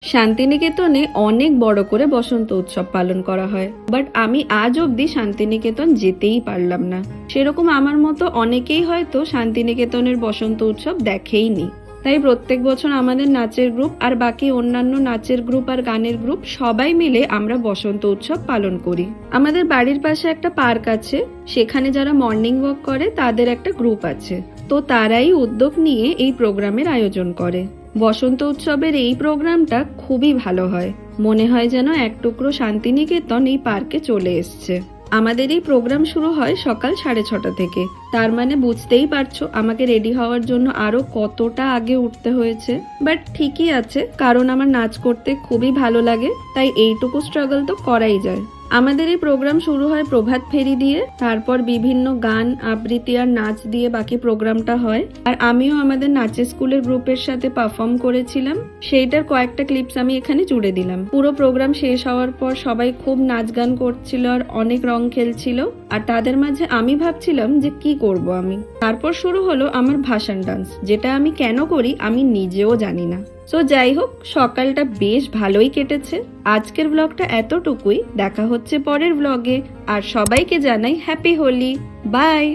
শান্তিনিকেতনে অনেক বড় করে বসন্ত উৎসব পালন করা হয়, বাট আমি আজ অবধি শান্তিনিকেতন যেতেই পারলাম না। সেরকম আমার মতো অনেকেই হয়তো শান্তিনিকেতনের বসন্ত উৎসব দেখেইনি। তাই প্রত্যেক বছর আমাদের নাচের গ্রুপ আর বাকি অন্যান্য নাচের গ্রুপ আর গানের গ্রুপ সবাই মিলে আমরা বসন্ত উৎসব পালন করি। আমাদের বাড়ির পাশে একটা পার্ক আছে, সেখানে যারা মর্নিং ওয়াক করে তাদের একটা গ্রুপ আছে, তো তারাই উদ্যোগ নিয়ে এই প্রোগ্রামের আয়োজন করে। বসন্ত উৎসবের এই প্রোগ্রামটা খুবই ভালো হয়, মনে হয় যেন এক টুকরো শান্তিনিকেতন এই পার্কে চলে এসছে। আমাদের এই প্রোগ্রাম শুরু হয় সকাল 6:30 থেকে, তার মানে বুঝতেই পারছো আমাকে রেডি হওয়ার জন্য আরো কতটা আগে উঠতে হয়েছে। বাট ঠিকই আছে, কারণ আমার নাচ করতে খুবই ভালো লাগে, তাই এইটুকু স্ট্রাগল তো করাই যায়। আমাদের এই প্রোগ্রাম শুরু হয় প্রভাত ফেরি দিয়ে, তারপর বিভিন্ন গান আবৃত্তি আর নাচ দিয়ে বাকি প্রোগ্রামটা হয়। আর আমিও আমাদের নাচের স্কুলের গ্রুপের সাথে পারফর্ম করেছিলাম, সেইটার কয়েকটা ক্লিপস আমি এখানে জুড়ে দিলাম। পুরো প্রোগ্রাম শেষ হওয়ার পর সবাই খুব নাচ গান করছিল আর অনেক রং খেলছিল, আর তাদের মাঝে আমি ভাবছিলাম যে কি করব আমি। তারপর শুরু হলো আমার ভাসান ডান্স, যেটা আমি কেন করি আমি নিজেও জানি না। সো যাই হোক, সকালটা বেশ ভালোই কেটেছে। আজকের ব্লগটা এতটুকুই, দেখা হচ্ছে পরের ব্লগে। আর সবাইকে জানাই হ্যাপি হোলি। বাই।